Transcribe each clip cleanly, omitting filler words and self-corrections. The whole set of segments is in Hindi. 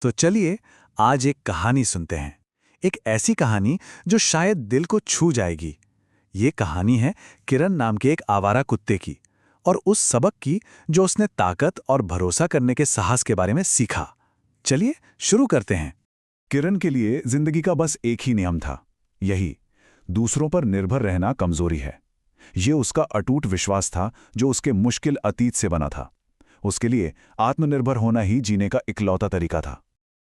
तो चलिए आज एक कहानी सुनते हैं। एक ऐसी कहानी जो शायद दिल को छू जाएगी। ये कहानी है किरण नाम के एक आवारा कुत्ते की और उस सबक की जो उसने ताकत और भरोसा करने के साहस के बारे में सीखा। चलिए शुरू करते हैं। किरण के लिए जिंदगी का बस एक ही नियम था, यही दूसरों पर निर्भर रहना कमजोरी है। ये उसका अटूट विश्वास था जो उसके मुश्किल अतीत से बना था। उसके लिए आत्मनिर्भर होना ही जीने का इकलौता तरीका था।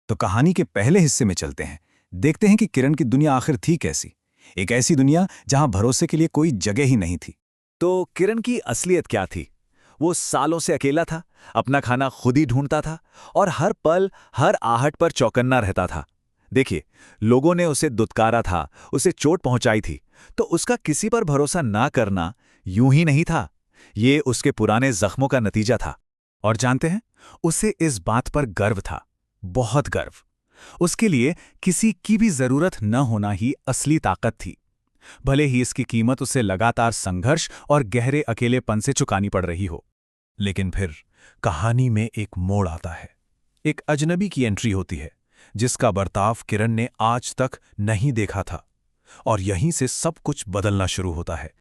तो कहानी के पहले हिस्से में चलते हैं। देखते हैं कि किरण की दुनिया आखिर थी कैसी। एक ऐसी दुनिया जहां भरोसे के लिए कोई जगह ही नहीं थी। तो किरण की असलियत क्या थी? वो सालों से अकेला था, अपना खाना खुद ही ढूंढता था और हर पल हर आहट पर चौकन्ना रहता था। देखिए, लोगों ने उसे दुत्कारा था, उसे चोट पहुंचाई थी, तो उसका किसी पर भरोसा ना करना यूं ही नहीं था। ये उसके पुराने जख्मों का नतीजा था। और जानते हैं, उसे इस बात पर गर्व था, बहुत गर्व। उसके लिए किसी की भी जरूरत न होना ही असली ताकत थी, भले ही इसकी कीमत उसे लगातार संघर्ष और गहरे अकेलेपन से चुकानी पड़ रही हो। लेकिन फिर कहानी में एक मोड़ आता है। एक अजनबी की एंट्री होती है जिसका बर्ताव किरण ने आज तक नहीं देखा था, और यहीं से सब कुछ बदलना शुरू होता है।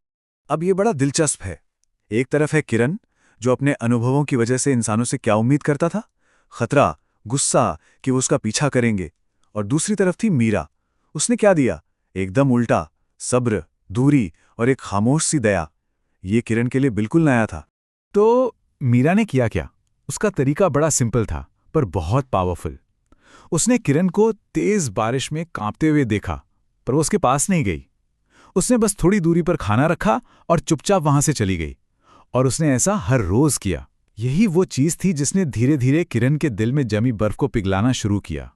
अब ये बड़ा दिलचस्प है। एक तरफ है किरण, जो अपने अनुभवों की वजह से इंसानों से क्या उम्मीद करता था, खतरा, गुस्सा कि वो उसका पीछा करेंगे। और दूसरी तरफ थी मीरा। उसने क्या दिया? एकदम उल्टा, सब्र, दूरी और एक खामोश सी दया। ये किरण के लिए बिल्कुल नया था। तो मीरा ने किया क्या? उसका तरीका बड़ा सिंपल था पर बहुत पावरफुल। उसने किरण को तेज बारिश में कांपते हुए देखा, पर वो उसके पास नहीं गई। उसने बस थोड़ी दूरी पर खाना रखा और चुपचाप वहां से चली गई। और उसने ऐसा हर रोज किया। यही वो चीज थी जिसने धीरे धीरे किरण के दिल में जमी बर्फ को पिघलाना शुरू किया।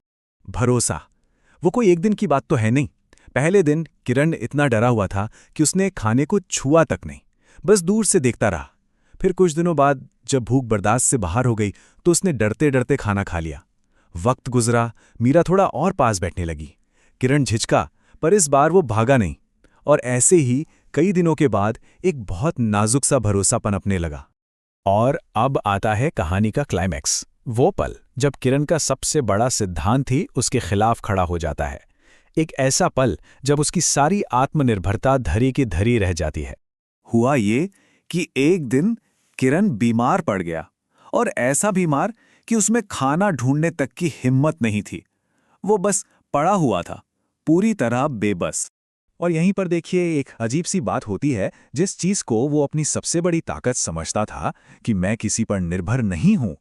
भरोसा। वो कोई एक दिन की बात तो है नहीं। पहले दिन किरण इतना डरा हुआ था कि उसने खाने को छुआ तक नहीं, बस दूर से देखता रहा। फिर कुछ दिनों बाद जब भूख बर्दाश्त से बाहर हो गई तो उसने डरते डरते खाना खा लिया। वक्त गुजरा, मीरा थोड़ा और पास बैठने लगी। किरण झिझका, पर इस बार वो भागा नहीं। और ऐसे ही कई दिनों के बाद एक बहुत नाजुक सा भरोसा पनपने लगा। और अब आता है कहानी का क्लाइमैक्स, वो पल जब किरण का सबसे बड़ा सिद्धांत ही उसके खिलाफ खड़ा हो जाता है। एक ऐसा पल जब उसकी सारी आत्मनिर्भरता धरी की धरी रह जाती है। हुआ ये कि एक दिन किरण बीमार पड़ गया, और ऐसा बीमार कि उसमें खाना ढूंढने तक की हिम्मत नहीं थी। वो बस पड़ा हुआ था, पूरी तरह बेबस। और यहीं पर देखिए एक अजीब सी बात होती है। जिस चीज को वो अपनी सबसे बड़ी ताकत समझता था कि मैं किसी पर निर्भर नहीं हूं,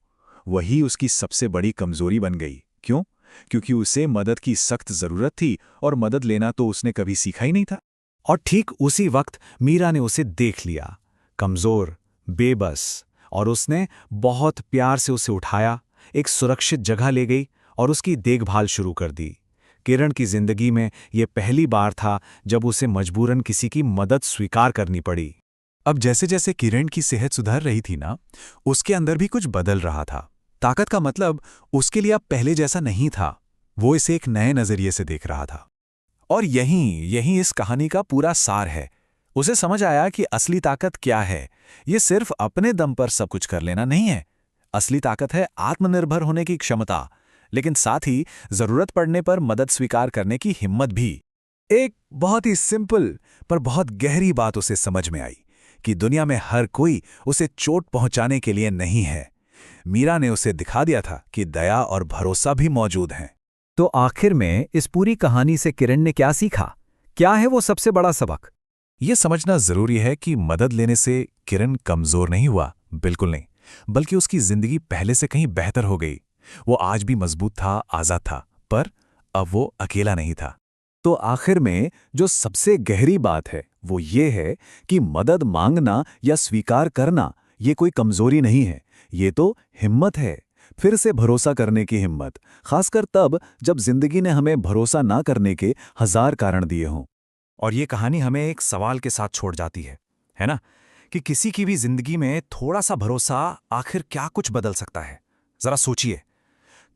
वही उसकी सबसे बड़ी कमजोरी बन गई। क्यों? क्योंकि उसे मदद की सख्त जरूरत थी, और मदद लेना तो उसने कभी सीखा ही नहीं था। और ठीक उसी वक्त मीरा ने उसे देख लिया, कमजोर, बेबस, और उसने बहुत प्यार से उसे उठाया, एक सुरक्षित जगह ले गई और उसकी देखभाल शुरू कर दी। किरण की जिंदगी में यह पहली बार था जब उसे मजबूरन किसी की मदद स्वीकार करनी पड़ी। अब जैसे जैसे किरण की सेहत सुधर रही थी ना, उसके अंदर भी कुछ बदल रहा था। ताकत का मतलब उसके लिए अब पहले जैसा नहीं था। वो इसे एक नए नजरिए से देख रहा था। और यहीं इस कहानी का पूरा सार है। उसे समझ आया कि असली ताकत क्या है। ये सिर्फ अपने दम पर सब कुछ कर लेना नहीं है। असली ताकत है आत्मनिर्भर होने की क्षमता, लेकिन साथ ही जरूरत पड़ने पर मदद स्वीकार करने की हिम्मत भी। एक बहुत ही सिंपल पर बहुत गहरी बात उसे समझ में आई कि दुनिया में हर कोई उसे चोट पहुंचाने के लिए नहीं है। मीरा ने उसे दिखा दिया था कि दया और भरोसा भी मौजूद हैं। तो आखिर में इस पूरी कहानी से किरण ने क्या सीखा? क्या है वो सबसे बड़ा सबक? ये समझना जरूरी है कि मदद लेने से किरण कमजोर नहीं हुआ, बिल्कुल नहीं, बल्कि उसकी जिंदगी पहले से कहीं बेहतर हो गई। वो आज भी मजबूत था, आजाद था, पर अब वो अकेला नहीं था। तो आखिर में जो सबसे गहरी बात है वो ये है कि मदद मांगना या स्वीकार करना ये कोई कमजोरी नहीं है, ये तो हिम्मत है। फिर से भरोसा करने की हिम्मत, खासकर तब जब जिंदगी ने हमें भरोसा ना करने के हजार कारण दिए हों। और ये कहानी हमें एक सवाल के साथ छोड़ जाती है ना, कि किसी की भी जिंदगी में थोड़ा सा भरोसा आखिर क्या कुछ बदल सकता है। जरा सोचिए,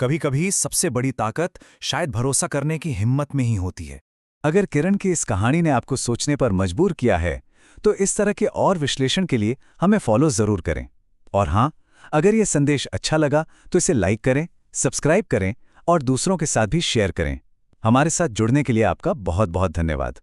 कभी कभी सबसे बड़ी ताकत शायद भरोसा करने की हिम्मत में ही होती है। अगर किरण की इस कहानी ने आपको सोचने पर मजबूर किया है, तो इस तरह के और विश्लेषण के लिए हमें फॉलो जरूर करें। और हाँ, अगर ये संदेश अच्छा लगा तो इसे लाइक करें, सब्सक्राइब करें, और दूसरों के साथ भी शेयर करें। हमारे साथ जुड़ने के लिए आपका बहुत बहुत धन्यवाद।